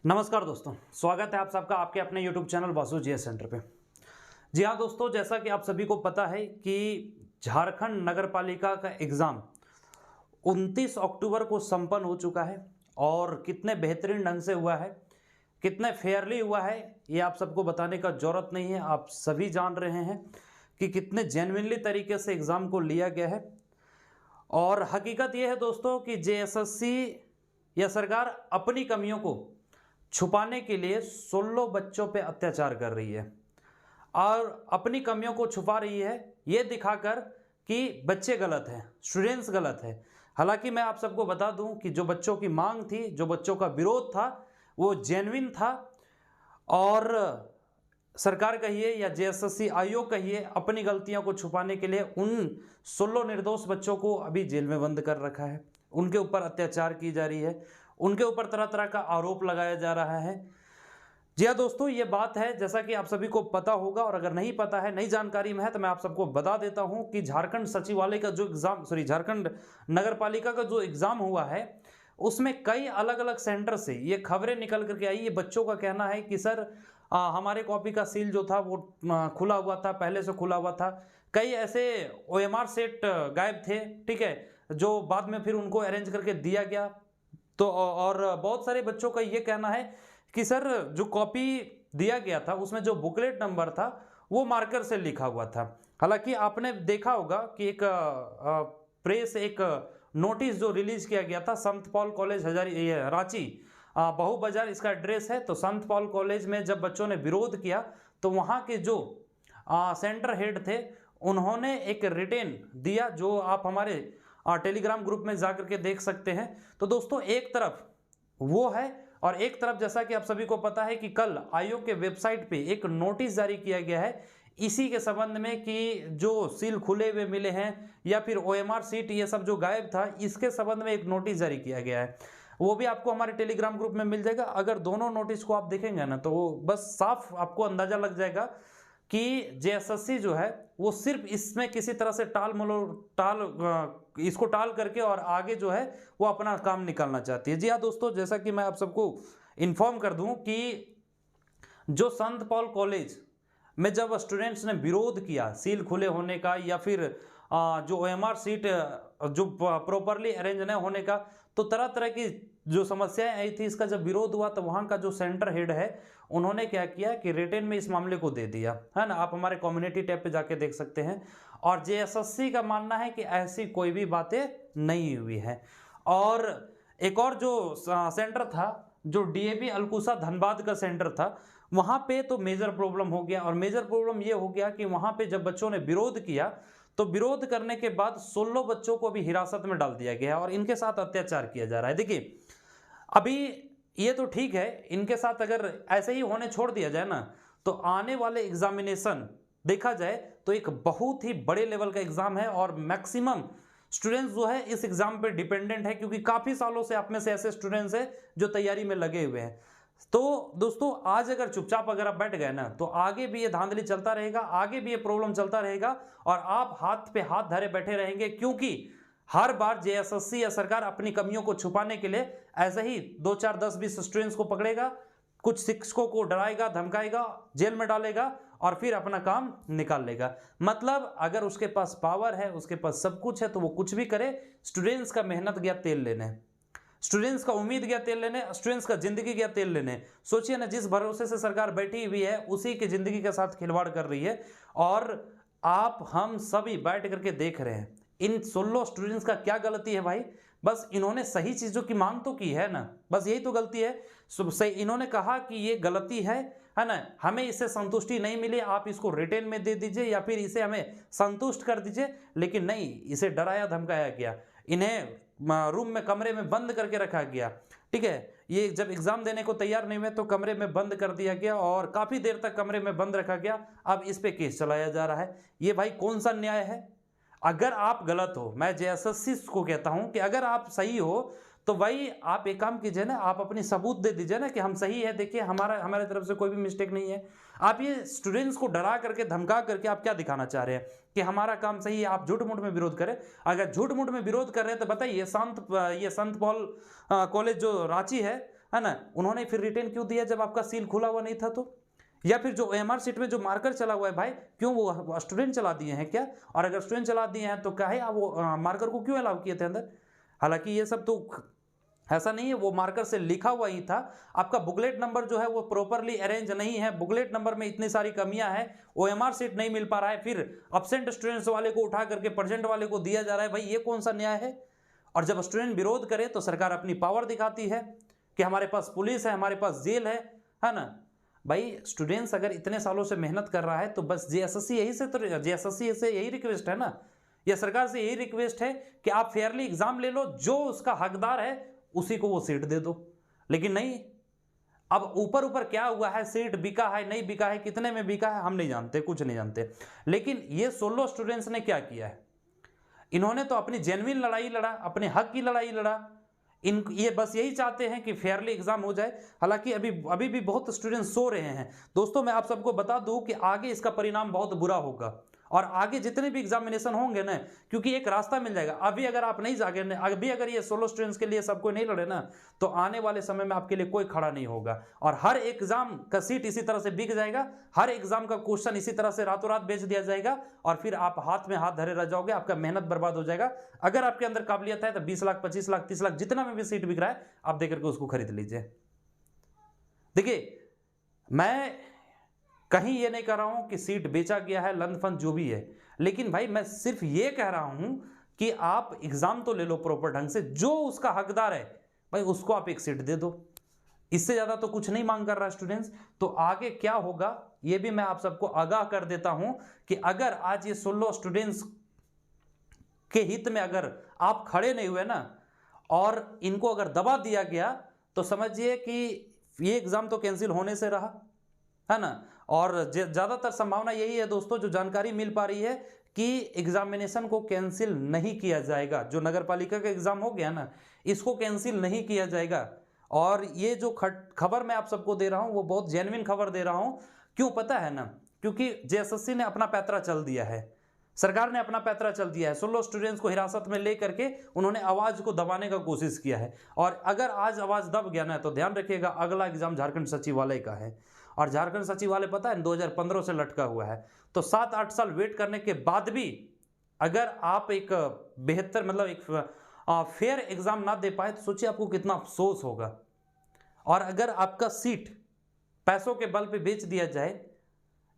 नमस्कार दोस्तों, स्वागत है आप सबका आपके अपने YouTube channel Vasu GS centre पे। जी हाँ दोस्तों, जैसा कि आप सभी को पता है कि झारखंड नगर पालिका का एग्ज़ाम 29 अक्टूबर को संपन्न हो चुका है और कितने बेहतरीन ढंग से हुआ है, कितने फेयरली हुआ है, ये आप सबको बताने का ज़रूरत नहीं है। आप सभी जान रहे हैं कि कितने जेन्युइनली तरीके से एग्ज़ाम को लिया गया है। और हकीकत ये है दोस्तों कि जेएसएससी या सरकार अपनी कमियों को छुपाने के लिए 16 बच्चों पे अत्याचार कर रही है और अपनी कमियों को छुपा रही है ये दिखाकर कि बच्चे गलत हैं, स्टूडेंट्स गलत हैं। हालांकि मैं आप सबको बता दूं कि जो बच्चों की मांग थी, जो बच्चों का विरोध था, वो जेन्युइन था और सरकार कहिए या जेएसएससी आयोग कहिए, अपनी गलतियों को छुपाने के लिए उन 16 निर्दोष बच्चों को अभी जेल में बंद कर रखा है। उनके ऊपर अत्याचार की जा रही है, उनके ऊपर तरह तरह का आरोप लगाया जा रहा है। जी हाँ दोस्तों, ये बात है जैसा कि आप सभी को पता होगा, और अगर नहीं पता है, नई जानकारी में है, तो मैं आप सबको बता देता हूं कि झारखंड सचिवालय का जो एग्जाम झारखंड नगर पालिका का जो एग्जाम हुआ है, उसमें कई अलग अलग सेंटर से ये खबरें निकल करके आई। ये बच्चों का कहना है कि सर हमारे कॉपी का सील जो था वो खुला हुआ था, पहले से खुला हुआ था। कई ऐसे ओएमआर सेट गायब थे, ठीक है, जो बाद में फिर उनको अरेंज करके दिया गया। तो और बहुत सारे बच्चों का ये कहना है कि सर जो कॉपी दिया गया था उसमें जो बुकलेट नंबर था वो मार्कर से लिखा हुआ था। हालांकि आपने देखा होगा कि एक प्रेस एक नोटिस जो रिलीज किया गया था, संत पॉल कॉलेज रांची बहु बाजार इसका एड्रेस है। तो संत पॉल कॉलेज में जब बच्चों ने विरोध किया तो वहाँ के जो सेंटर हेड थे उन्होंने एक रिटेन दिया, जो आप हमारे टेलीग्राम ग्रुप में जाकर के देख सकते हैं। तो दोस्तों, एक तरफ वो है और एक तरफ जैसा कि आप सभी को पता है कि कल आयोग के वेबसाइट पे एक नोटिस जारी किया गया है इसी के संबंध में कि जो सील खुले हुए मिले हैं या फिर ओएमआर सीट ये सब जो गायब था, इसके संबंध में एक नोटिस जारी किया गया है। वो भी आपको हमारे टेलीग्राम ग्रुप में मिल जाएगा। अगर दोनों नोटिस को आप देखेंगे ना तो वो बस साफ आपको अंदाजा लग जाएगा कि जेएसएससी जो है वो सिर्फ इसमें किसी तरह से इसको टाल करके और आगे जो है वो अपना काम निकालना चाहती है। जी हाँ दोस्तों, जैसा कि मैं आप सबको इन्फॉर्म कर दूं कि जो संत पॉल कॉलेज में जब स्टूडेंट्स ने विरोध किया सील खुले होने का या फिर जो ओएमआर सीट जो प्रॉपरली अरेंज न होने का, तो तरह तरह की जो समस्याएं आई थी, इसका जब विरोध हुआ तो वहां का जो सेंटर हेड है उन्होंने क्या किया कि रिटेन में इस मामले को दे दिया है ना। आप हमारे कम्युनिटी टैब पे जाके देख सकते हैं। और जेएसएससी का मानना है कि ऐसी कोई भी बातें नहीं हुई है। और एक और जो सेंटर था, जो डीएवी अलकुसा धनबाद का सेंटर था, वहां पे तो मेजर प्रॉब्लम हो गया। और मेजर प्रॉब्लम ये हो गया कि वहां पे जब बच्चों ने विरोध किया तो विरोध करने के बाद 16 बच्चों को भी हिरासत में डाल दिया गया और इनके साथ अत्याचार किया जा रहा है। देखिए, अभी ये तो ठीक है, इनके साथ अगर ऐसे ही होने छोड़ दिया जाए ना तो आने वाले एग्जामिनेशन देखा जाए तो एक बहुत ही बड़े लेवल का एग्जाम है और मैक्सिमम स्टूडेंट्स जो है इस एग्जाम पे डिपेंडेंट है, क्योंकि काफी सालों से आप में से ऐसे स्टूडेंट्स हैं जो तैयारी में लगे हुए हैं। तो दोस्तों, आज अगर चुपचाप अगर आप बैठ गए ना तो आगे भी ये धांधली चलता रहेगा, आगे भी ये प्रॉब्लम चलता रहेगा और आप हाथ पे हाथ धरे बैठे रहेंगे, क्योंकि हर बार जेएसएससी या सरकार अपनी कमियों को छुपाने के लिए ऐसे ही 2 4 10 20 स्टूडेंट्स को पकड़ेगा, कुछ शिक्षकों को डराएगा, धमकाएगा, जेल में डालेगा और फिर अपना काम निकाल लेगा। मतलब अगर उसके पास पावर है, उसके पास सब कुछ है, तो वो कुछ भी करे। स्टूडेंट्स का मेहनत गया तेल लेने, स्टूडेंट्स का उम्मीद गया तेल लेने, स्टूडेंट्स का जिंदगी गया तेल लेने। सोचिए ना, जिस भरोसे से सरकार बैठी हुई है उसी की जिंदगी के साथ खिलवाड़ कर रही है और आप हम सभी बैठ करके देख रहे हैं। इन 16 स्टूडेंट्स का क्या गलती है भाई? बस इन्होंने सही चीजों की मांग तो की है ना, बस यही तो गलती है। सही इन्होंने कहा कि ये गलती है ना, हमें इससे संतुष्टि नहीं मिली, आप इसको रिटेन में दे दीजिए या फिर इसे हमें संतुष्ट कर दीजिए। लेकिन नहीं, इसे डराया धमकाया गया, इन्हें रूम में कमरे में बंद करके रखा गया। ठीक है, ये जब एग्जाम देने को तैयार नहीं हुए तो कमरे में बंद कर दिया गया और काफी देर तक कमरे में बंद रखा गया। अब इस पे केस चलाया जा रहा है। ये भाई कौन सा न्याय है? अगर आप गलत हो, मैं जेएसएससी को कहता हूं कि अगर आप सही हो तो भाई आप एक काम कीजिए ना, आप अपनी सबूत दे दीजिए ना कि हम सही है, देखिए हमारे तरफ से कोई भी मिस्टेक नहीं है। आप ये स्टूडेंट्स को डरा करके धमका करके आप क्या दिखाना चाह रहे हैं कि हमारा काम सही है? आप झूठ मूठ में विरोध करें। अगर झूठ मूठ में विरोध कर रहे हैं तो बताइए, ये संत पॉल कॉलेज जो रांची है, है ना, उन्होंने फिर रिटेन क्यों दिया जब आपका सील खुला हुआ नहीं था? तो या फिर जो OMR शीट में जो मार्कर चला हुआ है भाई, क्यों वो स्टूडेंट चला दिए हैं क्या? और अगर स्टूडेंट चला दिए हैं तो क्या है, आप वो मार्कर को क्यों अलाउ किए थे अंदर? हालांकि ये सब तो ऐसा नहीं है, वो मार्कर से लिखा हुआ ही था। आपका बुकलेट नंबर जो है वो प्रॉपरली अरेंज नहीं है, बुकलेट नंबर में इतनी सारी कमियां हैं, OMR शीट नहीं मिल पा रहा है, फिर अब्सेंट स्टूडेंट्स वाले को उठा करके प्रेजेंट वाले को दिया जा रहा है। भाई ये कौन सा न्याय है? और जब स्टूडेंट विरोध करे तो सरकार अपनी पावर दिखाती है कि हमारे पास पुलिस है, हमारे पास जेल है ना। भाई स्टूडेंट्स अगर इतने सालों से मेहनत कर रहा है तो बस JSSC से यही रिक्वेस्ट है ना, या सरकार से यही रिक्वेस्ट है कि आप फेयरली एग्जाम ले लो, जो उसका हकदार है उसी को वो सीट दे दो। लेकिन नहीं, अब ऊपर ऊपर क्या हुआ है, सीट बिका है नहीं बिका है, कितने में बिका है हम नहीं जानते, कुछ नहीं जानते। लेकिन ये 16 स्टूडेंट्स ने क्या किया है, इन्होंने तो अपनी जेन्युइन लड़ाई लड़ा, अपने हक की लड़ाई लड़ा। ये बस यही चाहते हैं कि फेयरली एग्जाम हो जाए। हालांकि अभी भी बहुत स्टूडेंट सो रहे हैं। दोस्तों मैं आप सबको बता दूं कि आगे इसका परिणाम बहुत बुरा होगा, और आगे जितने भी एग्जामिनेशन होंगे ना, क्योंकि एक रास्ता मिल जाएगा। अभी अगर आप नहीं जागे, अभी अगर ये 16 स्टूडेंट्स के लिए सबको नहीं लड़े ना, तो आने वाले समय में आपके लिए कोई खड़ा नहीं होगा, और हर एग्जाम का सीट इसी तरह से बिक जाएगा, हर एग्जाम का क्वेश्चन इसी तरह से रातों रात बेच दिया जाएगा, और फिर आप हाथ में हाथ धरे रह जाओगे, आपका मेहनत बर्बाद हो जाएगा। अगर आपके अंदर काबिलियत है तो 20 लाख 25 लाख 30 लाख जितना में भी सीट बिक रहा है, आप देकर के उसको खरीद लीजिए। देखिए मैं कहीं ये नहीं कह रहा हूं कि सीट बेचा गया है, लंद फंद जो भी है, लेकिन भाई मैं सिर्फ ये कह रहा हूं कि आप एग्जाम तो ले लो प्रॉपर ढंग से, जो उसका हकदार है भाई उसको आप एक सीट दे दो। इससे ज्यादा तो कुछ नहीं मांग कर रहा स्टूडेंट्स। तो आगे क्या होगा ये भी मैं आप सबको आगाह कर देता हूं कि अगर आज ये 16 स्टूडेंट्स के हित में अगर आप खड़े नहीं हुए ना, और इनको अगर दबा दिया गया, तो समझिए कि ये एग्जाम तो कैंसिल होने से रहा, है ना। और ज्यादातर संभावना यही है दोस्तों, जो जानकारी मिल पा रही है कि एग्जामिनेशन को कैंसिल नहीं किया जाएगा। जो नगर पालिका का एग्जाम हो गया ना, इसको कैंसिल नहीं किया जाएगा। और ये जो खबर मैं आप सबको दे रहा हूं वो बहुत जेन्युइन खबर दे रहा हूं। क्यों पता है ना, क्योंकि JSSC ने अपना पैतरा चल दिया है, सरकार ने अपना पैतरा चल दिया है। 16 स्टूडेंट्स को हिरासत में लेकर के उन्होंने आवाज को दबाने का कोशिश किया है, और अगर आज आवाज दब गया ना, तो ध्यान रखिएगा अगला एग्जाम झारखंड सचिवालय का है। और झारखंड सचिवालय पता है 2015 से लटका हुआ है, तो 7-8 साल वेट करने के बाद भी अगर आप एक बेहतर मतलब एक फेयर एग्जाम ना दे पाए, तो सोचिए आपको कितना अफसोस होगा। और अगर आपका सीट पैसों के बल पे बेच दिया जाए,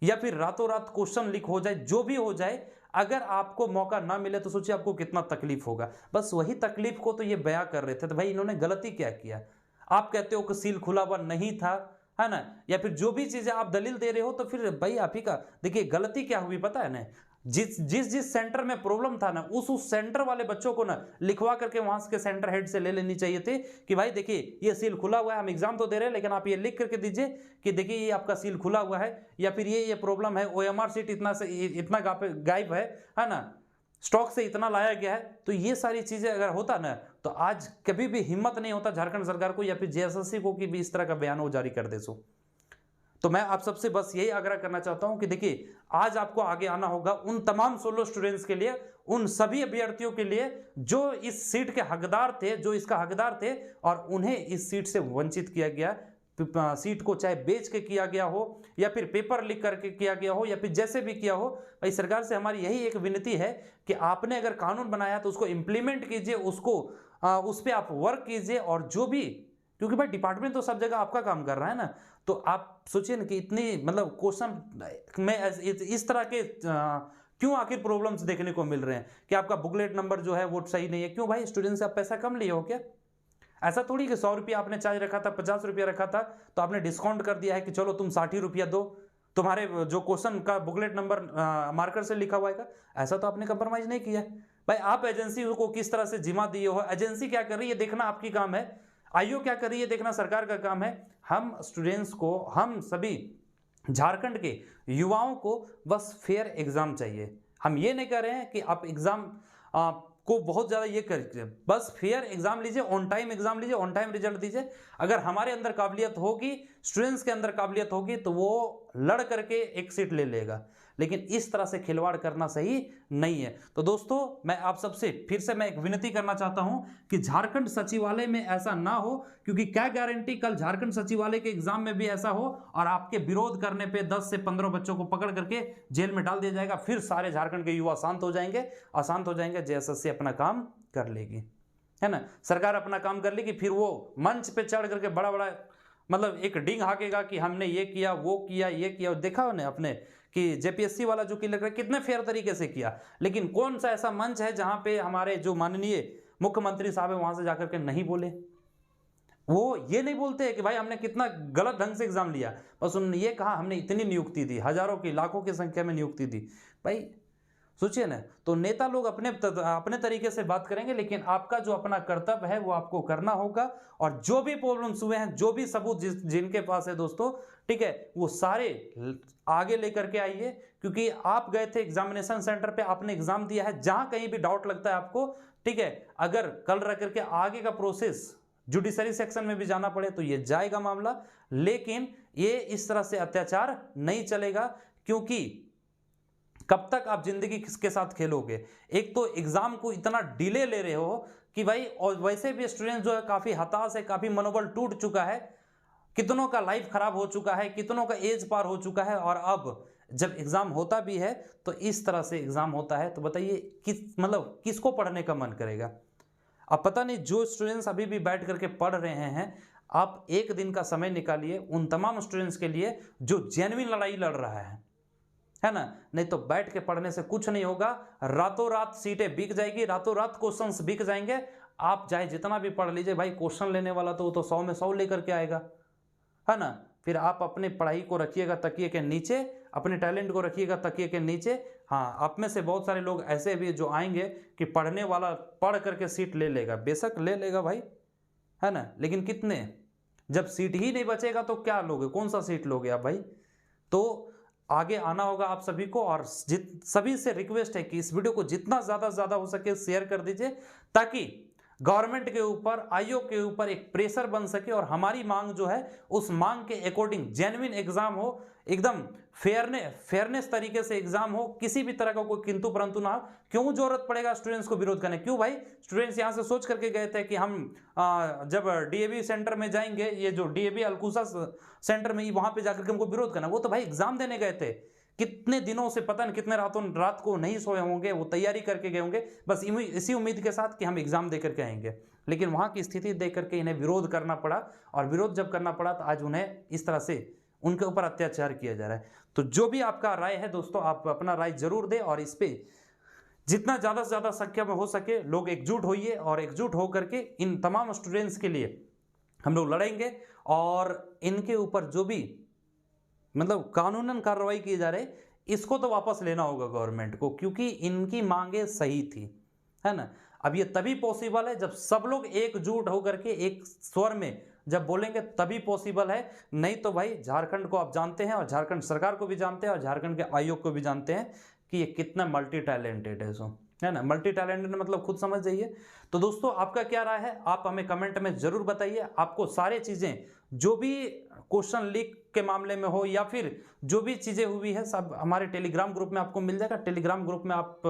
या फिर रातों रात क्वेश्चन लीक हो जाए, जो भी हो जाए, अगर आपको मौका ना मिले तो सोचिए आपको कितना तकलीफ होगा। बस वही तकलीफ को तो ये बयां कर रहे थे। तो भाई इन्होंने गलती क्या किया? आप कहते हो कि सील खुला हुआ नहीं था, है ना, या फिर जो भी चीजें आप दलील दे रहे हो, तो फिर भाई आप ही का देखिए गलती क्या हुई पता है ना। जिस सेंटर में प्रॉब्लम था ना, उस सेंटर वाले बच्चों को ना लिखवा करके वहां के सेंटर हेड से ले लेनी चाहिए थी कि भाई देखिए ये सील खुला हुआ है, हम एग्जाम तो दे रहे हैं, लेकिन आप ये लिख करके दीजिए कि देखिए ये आपका सील खुला हुआ है, या फिर ये प्रॉब्लम है, OMR शीट इतना गायब है ना, स्टॉक से इतना लाया गया है। तो ये सारी चीजें अगर होता ना, तो आज कभी भी हिम्मत नहीं होता झारखंड सरकार को या फिर JSSC को कि भी इस तरह का बयान वो जारी कर दे। सो तो मैं आप सबसे बस यही आग्रह करना चाहता हूं कि देखिए आज आपको आगे आना होगा उन तमाम 16 स्टूडेंट्स के लिए, उन सभी अभ्यर्थियों के लिए जो इस सीट के हकदार थे, जो इसका हकदार थे, और उन्हें इस सीट से वंचित किया गया। सीट को चाहे बेच के किया गया हो, या फिर पेपर लीक करके किया गया हो, या फिर जैसे भी किया हो, भाई सरकार से हमारी यही एक विनती है कि आपने अगर कानून बनाया तो उसको इम्प्लीमेंट कीजिए, उसको उस पर आप वर्क कीजिए। और जो भी, क्योंकि भाई डिपार्टमेंट तो सब जगह आपका काम कर रहा है ना, तो आप सोचिए ना कि इतनी मतलब क्वेश्चन में इस तरह के क्यों आखिर प्रॉब्लम्स देखने को मिल रहे हैं कि आपका बुकलेट नंबर जो है वो सही नहीं है। क्यों भाई? स्टूडेंट से आप पैसा कम लिए हो क्या? ऐसा थोड़ी कि 100 रुपया आपने चार्ज रखा था, 50 रुपया रखा था, तो आपने डिस्काउंट कर दिया है कि चलो तुम 60 रुपया दो, तुम्हारे जो क्वेश्चन का बुकलेट नंबर मार्कर से लिखा हुआ है। ऐसा तो आपने कंप्रोमाइज नहीं किया भाई। आप एजेंसी को किस तरह से जिम्मा दिए हो, एजेंसी क्या कर रही है देखना आपकी काम है, IO क्या कर रही है देखना सरकार का काम है। हम स्टूडेंट्स को, हम सभी झारखंड के युवाओं को बस फेयर एग्जाम चाहिए। हम ये नहीं कह रहे हैं कि आप एग्जाम को बहुत ज़्यादा ये करिए, बस फेयर एग्जाम लीजिए, ऑन टाइम एग्जाम लीजिए, ऑन टाइम रिजल्ट दीजिए। अगर हमारे अंदर काबिलियत होगी, स्टूडेंट्स के अंदर काबिलियत होगी, तो वो लड़ करके एक सीट ले लेगा। लेकिन इस तरह से खिलवाड़ करना सही नहीं है। तो दोस्तों मैं आप सबसे फिर से मैं एक विनती करना चाहता हूं कि झारखंड सचिवालय में ऐसा ना हो, क्योंकि क्या गारंटी कल झारखंड सचिवालय के एग्जाम में भी ऐसा हो और आपके विरोध करने पे 10 से 15 बच्चों को पकड़ करके जेल में डाल दिया जाएगा, फिर सारे झारखंड के युवा शांत हो जाएंगे, अशांत हो जाएंगे, जेएसएससी अपना काम कर लेगी, है ना, सरकार अपना काम कर लेगी, फिर वो मंच पे चढ़ करके बड़ा बड़ा मतलब एक डिंग हाकेगा कि हमने ये किया वो किया ये किया। देखा उन्हें अपने कि जेपीएससी वाला जो क्लियर कितने फेयर तरीके से किया, लेकिन कौन सा ऐसा मंच है जहां पे हमारे जो माननीय मुख्यमंत्री साहब है वहां से जाकर के नहीं बोले। वो ये नहीं बोलते कि भाई हमने कितना गलत ढंग से एग्जाम लिया, बस उन्होंने ये कहा हमने इतनी नियुक्ति दी, हजारों की लाखों की संख्या में नियुक्ति दी। भाई सोचिए ना, तो नेता लोग अपने तरीके से बात करेंगे, लेकिन आपका जो अपना कर्तव्य है वो आपको करना होगा। और जो भी प्रॉब्लम्स हुए हैं, जो भी सबूत जिनके पास है दोस्तों, ठीक है, वो सारे आगे लेकर के आइए, क्योंकि आप गए थे एग्जामिनेशन सेंटर पे, आपने एग्जाम दिया है, जहां कहीं भी डाउट लगता है आपको, ठीक है, अगर कल रह करके आगे का प्रोसेस जुडिशरी सेक्शन में भी जाना पड़े तो ये जाएगा मामला, लेकिन ये इस तरह से अत्याचार नहीं चलेगा। क्योंकि कब तक आप जिंदगी किसके साथ खेलोगे? एक तो एग्जाम को इतना डिले ले रहे हो कि भाई, और वैसे भी स्टूडेंट जो है काफी हताश है, काफी मनोबल टूट चुका है, कितनों का लाइफ खराब हो चुका है, कितनों का एज पार हो चुका है, और अब जब एग्जाम होता भी है तो इस तरह से एग्जाम होता है, तो बताइए किसको पढ़ने का मन करेगा? अब पता नहीं, जो स्टूडेंट्स अभी भी बैठ करके पढ़ रहे हैं, आप एक दिन का समय निकालिए उन तमाम स्टूडेंट्स के लिए जो जेन्युइन लड़ाई लड़ रहा है ना, नहीं तो बैठ के पढ़ने से कुछ नहीं होगा। रातों रात सीटें बिक जाएगी, रातों रात क्वेश्चंस बिक जाएंगे। आप चाहे जितना भी पढ़ लीजिए भाई, क्वेश्चन लेने वाला तो 100 में 100 लेकर के आएगा, है ना। फिर आप अपने पढ़ाई को रखिएगा तकिए के नीचे, अपने टैलेंट को रखिएगा तकिए के नीचे। हाँ, आप में से बहुत सारे लोग ऐसे भी जो आएंगे कि पढ़ने वाला पढ़ करके सीट ले लेगा, बेशक ले लेगा भाई, है ना, लेकिन कितने? जब सीट ही नहीं बचेगा तो क्या लोगे? कौन सा सीट लोगे आप भाई? तो आगे आना होगा आप सभी को, और सभी से रिक्वेस्ट है कि इस वीडियो को जितना ज्यादा हो सके शेयर कर दीजिए, ताकि गवर्नमेंट के ऊपर, आयोग के ऊपर एक प्रेशर बन सके, और हमारी मांग जो है उस मांग के अकॉर्डिंग जेन्युइन एग्जाम हो, एकदम फेयरनेस तरीके से एग्जाम हो, किसी भी तरह का कोई किंतु परंतु ना हो। क्यों जरूरत पड़ेगा स्टूडेंट्स को विरोध करने? क्यों भाई? स्टूडेंट्स यहां से सोच करके गए थे कि हम जब डीएवी सेंटर में जाएंगे, ये जो डीएवी अलकुसा सेंटर में, वहां पे जाकर के हमको विरोध करना। वो तो भाई एग्जाम देने गए थे, कितने दिनों से, पता नहीं कितने रात को नहीं सोए होंगे, वो तैयारी करके गए होंगे, बस इसी उम्मीद के साथ कि हम एग्जाम दे करके आएंगे। लेकिन वहां की स्थिति देख करके इन्हें विरोध करना पड़ा, और विरोध जब करना पड़ा तो आज उन्हें इस तरह से उनके ऊपर अत्याचार किया जा रहा है। तो जो भी आपका राय है दोस्तों, आप अपना राय जरूर दें, और इस पे जितना ज्यादा से ज्यादा संख्या में हो सके लोग एकजुट होइए, और एकजुट होकर के इन तमाम स्टूडेंट्स के लिए हम लोग लड़ेंगे, और इनके ऊपर जो भी कानूनन कार्रवाई की जा रही, इसको तो वापस लेना होगा गवर्नमेंट को, क्योंकि इनकी मांगे सही थी, है ना। अब ये तभी पॉसिबल है जब सब लोग एकजुट होकर के एक स्वर में जब बोलेंगे, तभी पॉसिबल है। नहीं तो भाई, झारखंड को आप जानते हैं, और झारखंड सरकार को भी जानते हैं, और झारखंड के आयोग को भी जानते हैं कि ये कितना मल्टी टैलेंटेड है, है ना। मल्टी टैलेंटेड मतलब खुद समझ जाइए। तो दोस्तों, आपका क्या राय है, आप हमें कमेंट में जरूर बताइए। आपको सारे चीजें, जो भी क्वेश्चन लीक के मामले में हो, या फिर जो भी चीजें हुई है, सब हमारे टेलीग्राम ग्रुप में आपको मिल जाएगा। टेलीग्राम ग्रुप में आप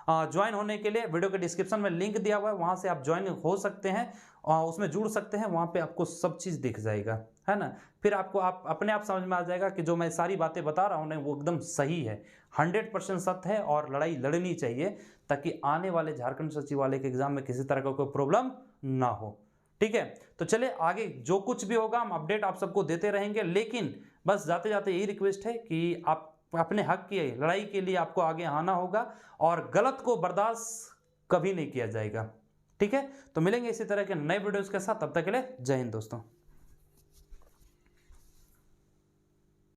ज्वाइन होने के लिए वीडियो के डिस्क्रिप्शन में लिंक दिया हुआ है, वहां से आप ज्वाइन हो सकते हैं, उसमें जुड़ सकते हैं। वहां पे आपको सब चीज दिख जाएगा, है ना। फिर आपको अपने आप समझ में आ जाएगा कि जो मैं सारी बातें बता रहा हूं वो एकदम सही है, 100% सत्य है, और लड़ाई लड़नी चाहिए, ताकि आने वाले झारखंड सचिवालय के एग्जाम में किसी तरह का कोई प्रॉब्लम ना हो। ठीक है, तो चले आगे जो कुछ भी होगा हम अपडेट आप सबको देते रहेंगे, लेकिन बस जाते जाते यही रिक्वेस्ट है कि आप अपने हक की लड़ाई के लिए आपको आगे आना होगा, और गलत को बर्दाश्त कभी नहीं किया जाएगा। ठीक है, तो मिलेंगे इसी तरह के नए वीडियोस के साथ, तब तक के लिए जय हिंद दोस्तों।